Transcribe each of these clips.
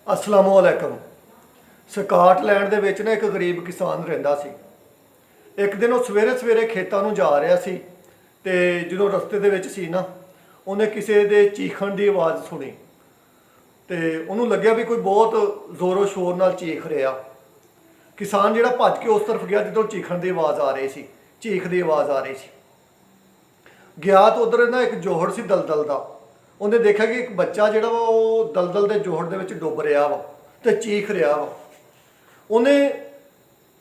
असलामुअलैकुम। Scotland ਦੇ ਵਿੱਚ ਨਾ ਇੱਕ ਗਰੀਬ ਕਿਸਾਨ ਰਹਿੰਦਾ ਸੀ। ਇੱਕ ਦਿਨ ਉਹ ਸਵੇਰੇ ਸਵੇਰੇ ਖੇਤਾਂ ਨੂੰ ਜਾ ਰਿਹਾ ਸੀ ਤੇ ਜਦੋਂ ਰਸਤੇ ਦੇ ਵਿੱਚ ਸੀ ਨਾ ਉਹਨੇ ਕਿਸੇ ਦੇ ਚੀਖਣ ਦੀ ਆਵਾਜ਼ ਸੁਣੀ ਤੇ ਉਹਨੂੰ ਲੱਗਿਆ ਵੀ ਕੋਈ ਬਹੁਤ ਜ਼ੋਰੋ ਸ਼ੋਰ ਨਾਲ ਚੀਖ ਰਿਹਾ। ਕਿਸਾਨ ਜਿਹੜਾ ਭੱਜ ਕੇ ਉਸ ਤਰਫ ਗਿਆ ਜਿੱਧਰੋਂ ਚੀਖਣ ਦੀ ਆਵਾਜ਼ ਆ ਰਹੀ ਸੀ, ਚੀਖ ਦੀ ਆਵਾਜ਼ ਆ ਰਹੀ ਸੀ। ਗਿਆ ਤਾਂ ਉਧਰ ਨਾ ਇੱਕ ਜੋਹੜ ਸੀ ਦਲਦਲ ਦਾ। ਉਹਨੇ ਦੇਖਿਆ ਕਿ ਇੱਕ ਬੱਚਾ ਜਿਹੜਾ ਵਾ ਉਹ ਦਲਦਲ ਦੇ ਜੋਹੜ ਦੇ ਵਿੱਚ ਡੁੱਬ ਰਿਹਾ ਵਾ ਤੇ ਚੀਖ ਰਿਹਾ ਵਾ। ਉਹਨੇ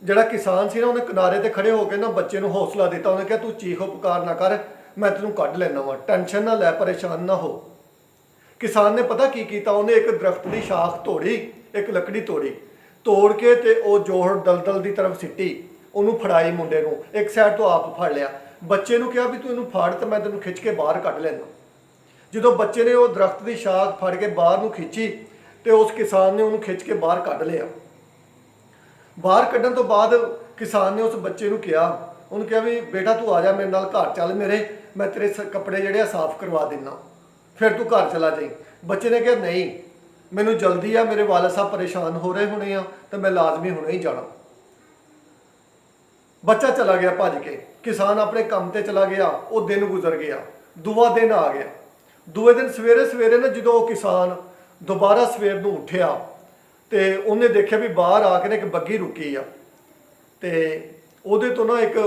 ਜਿਹੜਾ ਕਿਸਾਨ ਸੀ ਨਾ ਉਹਨੇ ਕਿਨਾਰੇ ਤੇ ਖੜੇ ਹੋ ਕੇ ਨਾ ਬੱਚੇ ਨੂੰ ਹੌਸਲਾ ਦਿੱਤਾ। ਉਹਨੇ ਕਿਹਾ ਤੂੰ ਚੀਖੋ ਪੁਕਾਰ ਨਾ ਕਰ, ਮੈਂ ਤੈਨੂੰ ਕੱਢ ਲੈਣਾ ਵਾ, ਟੈਨਸ਼ਨ ਨਾ ਲੈ, ਪਰੇਸ਼ਾਨ ਨਾ ਹੋ। ਕਿਸਾਨ ਨੇ ਪਤਾ ਕੀ ਕੀਤਾ, ਉਹਨੇ ਇੱਕ ਦਰਖਤ ਦੀ ਸ਼ਾਖ ਤੋੜੀ, ਇੱਕ ਲੱਕੜੀ ਤੋੜ ਕੇ ਤੇ ਉਹ ਜੋਹੜ ਦਲਦਲ ਦੀ ਤਰਫ ਸਿੱਟੀ, ਉਹਨੂੰ ਫੜਾਈ ਮੁੰਡੇ ਨੂੰ, ਇੱਕ ਸਾਈਡ ਤੋਂ ਆਪ ਫੜ ਲਿਆ। ਬੱਚੇ ਨੂੰ ਕਿਹਾ ਵੀ ਤੂੰ ਇਹਨੂੰ ਫੜ ਤੇ ਮੈਂ ਤੈਨੂੰ ਖਿੱਚ ਕੇ ਬਾਹਰ ਕੱਢ ਲੈਣਾ। ਜਦੋਂ ਬੱਚੇ ਨੇ ਉਹ ਦਰਖਤ ਦੀ ਸ਼ਾਖ ਫੜ ਕੇ ਬਾਹਰ ਨੂੰ ਖਿੱਚੀ ਤੇ ਉਸ ਕਿਸਾਨ ਨੇ ਉਹਨੂੰ ਖਿੱਚ ਕੇ ਬਾਹਰ ਕੱਢ ਲਿਆ। ਬਾਹਰ ਕੱਢਣ ਤੋਂ ਬਾਅਦ ਕਿਸਾਨ ਨੇ ਉਸ ਬੱਚੇ ਨੂੰ ਕਿਹਾ, ਉਹਨੂੰ ਕਿਹਾ ਵੀ ਬੇਟਾ ਤੂੰ ਆ ਜਾ ਮੇਰੇ ਨਾਲ ਘਰ ਚੱਲ ਮੇਰੇ, ਮੈਂ ਤੇਰੇ ਕੱਪੜੇ ਜਿਹੜੇ ਆ ਸਾਫ਼ ਕਰਵਾ ਦਿੰਦਾ, ਫਿਰ ਤੂੰ ਘਰ ਚਲਾ ਜਾਈਂ। ਬੱਚੇ ਨੇ ਕਿਹਾ ਨਹੀਂ, ਮੈਨੂੰ ਜਲਦੀ ਆ, ਮੇਰੇ ਵਾਲਦ ਸਾਹਿਬ ਪਰੇਸ਼ਾਨ ਹੋ ਰਹੇ ਹੋਣੇ ਆ ਤੇ ਮੈਂ ਲਾਜ਼ਮੀ ਹੁਣੇ ਹੀ ਜਾਣਾ। ਬੱਚਾ ਚਲਾ ਗਿਆ ਭੱਜ ਕੇ, ਕਿਸਾਨ ਆਪਣੇ ਕੰਮ ਤੇ ਚਲਾ ਗਿਆ। ਉਹ ਦਿਨ ਗੁਜ਼ਰ ਗਿਆ, ਦੂਆ ਦਿਨ ਆ ਗਿਆ। ਦੂਏ ਦਿਨ ਸਵੇਰੇ ਸਵੇਰੇ ਨਾ ਜਦੋਂ ਉਹ ਕਿਸਾਨ ਦੁਬਾਰਾ ਸਵੇਰ ਨੂੰ ਉੱਠਿਆ ਤੇ ਉਹਨੇ ਦੇਖਿਆ ਵੀ ਬਾਹਰ ਆ ਕੇ ਨਾ ਇੱਕ ਬੱਗੀ ਰੁਕੀ ਆ ਤੇ ਉਹਦੇ ਤੋਂ ਨਾ ਇੱਕ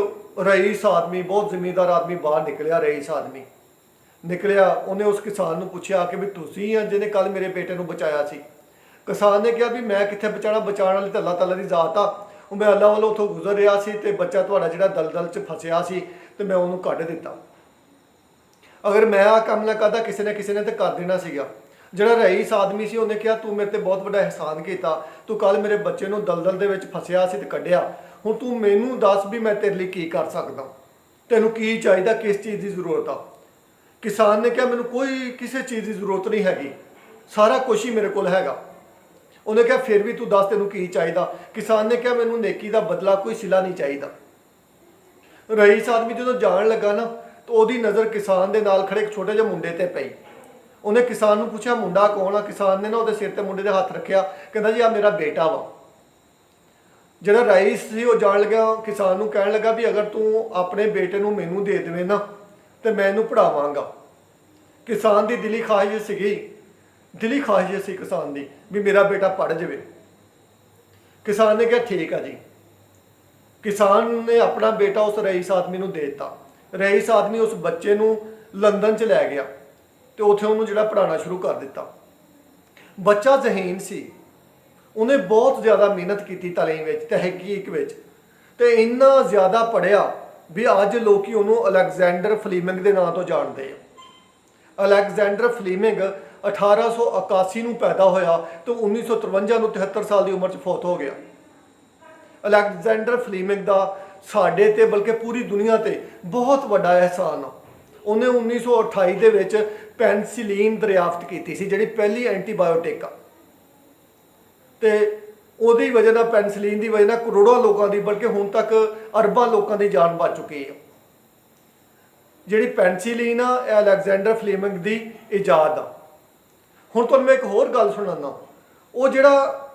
ਰਈਸ ਆਦਮੀ, ਬਹੁਤ ਜ਼ਿਮੀਂਦਾਰ ਆਦਮੀ ਬਾਹਰ ਨਿਕਲਿਆ। ਰਈਸ ਆਦਮੀ ਨਿਕਲਿਆ, ਉਹਨੇ ਉਸ ਕਿਸਾਨ ਨੂੰ ਪੁੱਛਿਆ ਕਿ ਵੀ ਤੁਸੀਂ ਆ ਜਿਹਨੇ ਕੱਲ ਮੇਰੇ ਬੇਟੇ ਨੂੰ ਬਚਾਇਆ ਸੀ। ਕਿਸਾਨ ਨੇ ਕਿਹਾ ਵੀ ਮੈਂ ਕਿੱਥੇ ਬਚਾਉਣਾ, ਬਚਾਉਣ ਵਾਲੀ ਤਾਂ ਅੱਲਾਹ ਤਾਲਾ ਦੀ ਜ਼ਾਤ ਆ। ਉਹ ਮੈਂ ਅੱਲਾਹ ਵੱਲੋਂ ਉੱਥੋਂ ਗੁਜ਼ਰ ਰਿਹਾ ਸੀ ਤੇ ਬੱਚਾ ਤੁਹਾਡਾ ਜਿਹੜਾ ਦਲਦਲ 'ਚ ਫਸਿਆ ਸੀ ਤੇ ਮੈਂ ਉਹਨੂੰ ਕੱਢ ਦਿੱਤਾ। ਅਗਰ ਮੈਂ ਆਹ ਕੰਮ ਨਾ ਕਰਦਾ ਕਿਸੇ ਨੇ ਤਾਂ ਕਰ ਦੇਣਾ ਸੀਗਾ। ਜਿਹੜਾ ਰਈਸ ਆਦਮੀ ਸੀ ਉਹਨੇ ਕਿਹਾ ਤੂੰ ਮੇਰੇ ਤੇ ਬਹੁਤ ਵੱਡਾ ਅਹਿਸਾਨ ਕੀਤਾ, ਤੂੰ ਕੱਲ ਮੇਰੇ ਬੱਚੇ ਨੂੰ ਦਲਦਲ ਦੇ ਵਿੱਚ ਫਸਿਆ ਸੀ ਤੇ ਕੱਢਿਆ। ਹੁਣ ਤੂੰ ਮੈਨੂੰ ਦੱਸ ਵੀ ਮੈਂ ਤੇਰੇ ਲਈ ਕੀ ਕਰ ਸਕਦਾ, ਤੈਨੂੰ ਕੀ ਚਾਹੀਦਾ, ਕਿਸ ਚੀਜ਼ ਦੀ ਜ਼ਰੂਰਤ ਆ। ਕਿਸਾਨ ਨੇ ਕਿਹਾ ਮੈਨੂੰ ਕੋਈ ਕਿਸੇ ਚੀਜ਼ ਦੀ ਜ਼ਰੂਰਤ ਨਹੀਂ ਹੈਗੀ, ਸਾਰਾ ਕੁਛ ਹੀ ਮੇਰੇ ਕੋਲ ਹੈਗਾ। ਉਹਨੇ ਕਿਹਾ ਫਿਰ ਵੀ ਤੂੰ ਦੱਸ ਤੈਨੂੰ ਕੀ ਚਾਹੀਦਾ। ਕਿਸਾਨ ਨੇ ਕਿਹਾ ਮੈਨੂੰ ਨੇਕੀ ਦਾ ਬਦਲਾ, ਕੋਈ ਸਿਲਾ ਨਹੀਂ ਚਾਹੀਦਾ। ਰਈਸ ਆਦਮੀ ਜਦੋਂ ਜਾਣ ਲੱਗਾ ਨਾ ਤਾਂ ਉਹਦੀ ਨਜ਼ਰ ਕਿਸਾਨ ਦੇ ਨਾਲ ਖੜੇ ਇੱਕ ਛੋਟੇ ਜਿਹੇ ਮੁੰਡੇ ਤੇ ਪਈ। ਉਹਨੇ ਕਿਸਾਨ ਨੂੰ ਪੁੱਛਿਆ ਮੁੰਡਾ ਕੌਣ ਆ। ਕਿਸਾਨ ਨੇ ਨਾ ਉਹਦੇ ਸਿਰ ਤੇ ਮੁੰਡੇ ਦੇ ਹੱਥ ਰੱਖਿਆ, ਕਹਿੰਦਾ ਜੀ ਆ ਮੇਰਾ ਬੇਟਾ ਵਾ। ਜਿਹੜਾ ਰਈਸ ਸੀ ਉਹ ਜਾਣ ਲੱਗਿਆ ਕਿਸਾਨ ਨੂੰ ਕਹਿਣ ਲੱਗਾ ਵੀ ਅਗਰ ਤੂੰ ਆਪਣੇ ਬੇਟੇ ਨੂੰ ਮੈਨੂੰ ਦੇ ਦੇਵੇਂ ਨਾ ਤੇ ਮੈਂ ਇਹਨੂੰ ਪੜਾਵਾਂਗਾ। ਕਿਸਾਨ ਦੀ ਦਿਲੀ ਖਾਹਿਸ਼ ਸੀ ਕਿਸਾਨ ਦੀ ਵੀ ਮੇਰਾ ਬੇਟਾ ਪੜ ਜਾਵੇ। ਕਿਸਾਨ ਨੇ ਕਿਹਾ ਠੀਕ ਆ ਜੀ। ਕਿਸਾਨ ਨੇ ਆਪਣਾ ਬੇਟਾ ਉਸ ਰਈਸ ਆਦਮੀ ਨੂੰ ਦੇ ਦਿੱਤਾ। ਰਈਸ ਆਦਮੀ ਉਸ ਬੱਚੇ ਨੂੰ ਲੰਦਨ 'ਚ ਲੈ ਗਿਆ ਤੇ ਉੱਥੇ ਉਹਨੂੰ ਜਿਹੜਾ ਪੜ੍ਹਾਉਣਾ ਸ਼ੁਰੂ ਕਰ ਦਿੱਤਾ। ਬੱਚਾ ਜ਼ਹੀਨ ਸੀ, ਉਹਨੇ ਬਹੁਤ ਜ਼ਿਆਦਾ ਮਿਹਨਤ ਕੀਤੀ ਤਾਲੀਮ ਵਿੱਚ, ਤਹਿਕੀਕ ਵਿੱਚ, ਤੇ ਇੰਨਾ ਜ਼ਿਆਦਾ ਪੜ੍ਹਿਆ ਵੀ ਅੱਜ ਲੋਕੀ ਉਹਨੂੰ ਅਲੈਗਜ਼ੈਂਡਰ ਫਲੀਮਿੰਗ ਦੇ ਨਾਂ ਤੋਂ ਜਾਣਦੇ ਆ। ਅਲੈਗਜ਼ੈਂਡਰ ਫਲੀਮਿੰਗ 1881 ਨੂੰ ਪੈਦਾ ਹੋਇਆ ਤੇ 1953 ਨੂੰ 73 ਸਾਲ ਦੀ ਉਮਰ 'ਚ ਫੌਤ ਹੋ ਗਿਆ। ਅਲੈਗਜ਼ੈਂਡਰ ਫਲੀਮਿੰਗ ਦਾ ਸਾਡੇ ਤੇ ਬਲਕਿ ਪੂਰੀ ਦੁਨੀਆ ਤੇ ਬਹੁਤ ਵੱਡਾ ਅਹਿਸਾਨ ਆ। ਉਹਨੇ 1928 ਦੇ ਵਿੱਚ ਪੈਨਸਿਲੀਨ ਦਰਿਆਫਤ ਕੀਤੀ ਸੀ, ਜਿਹੜੀ ਪਹਿਲੀ ਐਂਟੀਬਾਇਓਟਿਕ ਆ, ਤੇ ਉਹਦੀ ਵਜ੍ਹਾ ਨਾਲ, ਪੈਨਸਿਲੀਨ ਦੀ ਵਜ੍ਹਾ ਨਾਲ ਕਰੋੜਾਂ ਲੋਕਾਂ ਦੀ, ਬਲਕਿ ਹੁਣ ਤੱਕ ਅਰਬਾਂ ਲੋਕਾਂ ਦੀ ਜਾਨ ਬਚ ਚੁੱਕੀ ਹੈ। ਜਿਹੜੀ ਪੈਨਸਿਲੀਨ ਆ ਇਹ ਅਲੈਗਜ਼ੈਂਡਰ ਫਲੀਮਿੰਗ ਦੀ ਇਜਾਦ ਆ। ਹੁਣ ਤੁਹਾਨੂੰ ਮੈਂ ਇੱਕ ਹੋਰ ਗੱਲ ਸੁਣਾਉਣਾ। ਉਹ ਜਿਹੜਾ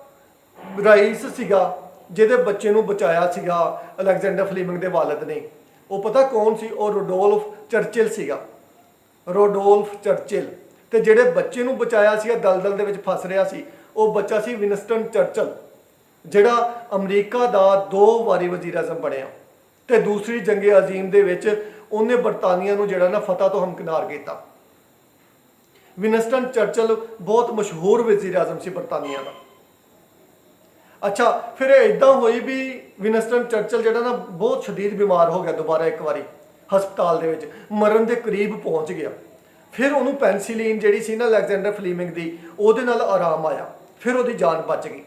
ਰਈਸ ਸੀਗਾ ਜਿਹਦੇ ਬੱਚੇ ਨੂੰ ਬਚਾਇਆ ਸੀਗਾ ਅਲੈਗਜ਼ੈਂਡਰ ਫਲੀਮਿੰਗ ਦੇ ਵਾਲਿਦ ਨੇ, ਉਹ ਪਤਾ ਕੌਣ ਸੀ? ਉਹ ਰੋਡੋਲਫ ਚਰਚਿਲ ਸੀਗਾ, ਰੋਡੋਲਫ ਚਰਚਿਲ। ਤੇ ਜਿਹੜੇ ਬੱਚੇ ਨੂੰ ਬਚਾਇਆ ਸੀਗਾ, ਦਲਦਲ ਦੇ ਵਿੱਚ ਫਸ ਰਿਹਾ ਸੀ, ਉਹ ਬੱਚਾ ਸੀ ਵਿਨਸਟਨ ਚਰਚਲ, ਜਿਹੜਾ ਅਮਰੀਕਾ ਦਾ 2 ਵਾਰੀ ਵਜ਼ੀਰ ਆਜ਼ਮ ਬਣਿਆ ਤੇ ਦੂਸਰੀ ਜੰਗੇ ਅਜ਼ੀਮ ਦੇ ਵਿੱਚ ਉਹਨੇ ਬਰਤਾਨੀਆ ਨੂੰ ਜਿਹੜਾ ਨਾ ਫਤਹ ਤੋਂ ਹਮਕਿਨਾਰ ਕੀਤਾ। ਵਿਨਸਟਨ ਚਰਚਲ ਬਹੁਤ ਮਸ਼ਹੂਰ ਵਜ਼ੀਰ ਆਜ਼ਮ ਸੀ ਬਰਤਾਨੀਆ ਦਾ। ਅੱਛਾ, ਫਿਰ ਇਦਾਂ ਹੋਈ ਵੀ ਵਿਨਸਟਨ ਚਰਚਲ ਜਿਹੜਾ ਨਾ ਬਹੁਤ ਸ਼ਦੀਦ ਬਿਮਾਰ ਹੋ ਗਿਆ, ਦੁਬਾਰਾ ਇੱਕ ਵਾਰੀ ਹਸਪਤਾਲ ਦੇ ਵਿੱਚ ਮਰਨ ਦੇ ਕਰੀਬ ਪਹੁੰਚ ਗਿਆ। ਫਿਰ ਉਹਨੂੰ ਪੈਨਸਿਲੀਨ ਜਿਹੜੀ ਸੀ ਨਾ ਅਲੈਗਜ਼ੈਂਡਰ ਫਲੀਮਿੰਗ ਦੀ, ਉਹਦੇ ਨਾਲ ਆਰਾਮ ਆਇਆ, ਫਿਰ ਉਹਦੀ ਜਾਨ ਬਚ ਗਈ।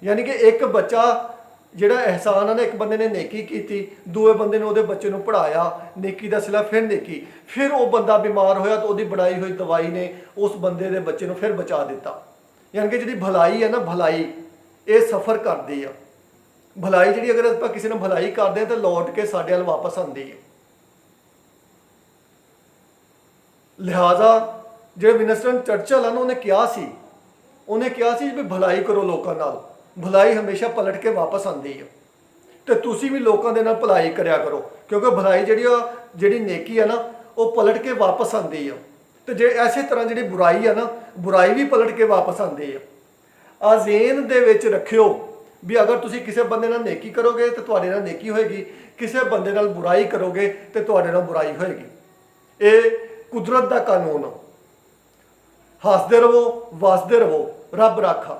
ਯਾਨੀ ਕਿ ਇੱਕ ਬੱਚਾ ਜਿਹੜਾ ਅਹਿਸਾਨ ਆ ਨਾ, ਇੱਕ ਬੰਦੇ ਨੇ ਨੇਕੀ ਕੀਤੀ, ਦੂਏ ਬੰਦੇ ਨੇ ਉਹਦੇ ਬੱਚੇ ਨੂੰ ਪੜ੍ਹਾਇਆ, ਨੇਕੀ ਦਾ ਸਿਲਾ, ਫਿਰ ਨੇਕੀ, ਫਿਰ ਉਹ ਬੰਦਾ ਬਿਮਾਰ ਹੋਇਆ ਤਾਂ ਉਹਦੀ ਬਣਾਈ ਹੋਈ ਦਵਾਈ ਨੇ ਉਸ ਬੰਦੇ ਦੇ ਬੱਚੇ ਨੂੰ ਫਿਰ ਬਚਾ ਦਿੱਤਾ। ਯਾਨੀ ਕਿ ਜਿਹੜੀ ਭਲਾਈ ਹੈ ਨਾ, ਭਲਾਈ ਇਹ ਸਫ਼ਰ ਕਰਦੀ ਆ। ਭਲਾਈ ਜਿਹੜੀ ਅਗਰ ਆਪਾਂ ਕਿਸੇ ਨੂੰ ਭਲਾਈ ਕਰਦੇ ਹਾਂ ਤਾਂ ਲੌਟ ਕੇ ਸਾਡੇ ਵੱਲ ਵਾਪਸ ਆਉਂਦੀ ਹੈ। ਲਿਹਾਜ਼ਾ ਜਿਹੜੇ ਵਿਨਸਟਨ ਚਰਚਲ ਹਨ ਉਹਨੇ ਕਿਹਾ ਸੀ ਉਹਨੇ ਕਿਹਾ ਸੀ ਵੀ ਭਲਾਈ ਕਰੋ ਲੋਕਾਂ ਨਾਲ, ਭਲਾਈ ਹਮੇਸ਼ਾ ਪਲਟ ਕੇ ਵਾਪਸ ਆਉਂਦੀ ਹੈ। ਤੇ ਤੁਸੀਂ ਵੀ ਲੋਕਾਂ ਦੇ ਨਾਲ ਭਲਾਈ ਕਰਿਆ ਕਰੋ, ਕਿਉਂਕਿ ਭਲਾਈ ਜਿਹੜੀ ਨੇਕੀ ਹੈ ਨਾ, ਉਹ ਪਲਟ ਕੇ ਵਾਪਸ ਆਉਂਦੀ ਹੈ। ਤੇ ਜੇ ਐਸੇ ਤਰ੍ਹਾਂ ਜਿਹੜੀ ਬੁਰਾਈ ਹੈ ਨਾ, ਬੁਰਾਈ ਵੀ ਪਲਟ ਕੇ ਵਾਪਸ ਆਉਂਦੀ ਹੈ। ਆ ਜ਼ੇਨ ਦੇ ਵਿੱਚ ਰੱਖਿਓ ਵੀ ਅਗਰ ਤੁਸੀਂ ਕਿਸੇ ਬੰਦੇ ਨਾਲ ਨੇਕੀ ਕਰੋਗੇ ਤੇ ਤੁਹਾਡੇ ਨਾਲ ਨੇਕੀ ਹੋਏਗੀ, ਕਿਸੇ ਬੰਦੇ ਨਾਲ ਬੁਰਾਈ ਕਰੋਗੇ ਤੇ ਤੁਹਾਡੇ ਨਾਲ ਬੁਰਾਈ ਹੋਏਗੀ। ਇਹ ਕੁਦਰਤ ਦਾ ਕਾਨੂੰਨ ਆ। ਹੱਸਦੇ ਰਹੋ, ਵਸਦੇ ਰਹੋ, ਰੱਬ ਰਾਖਾ।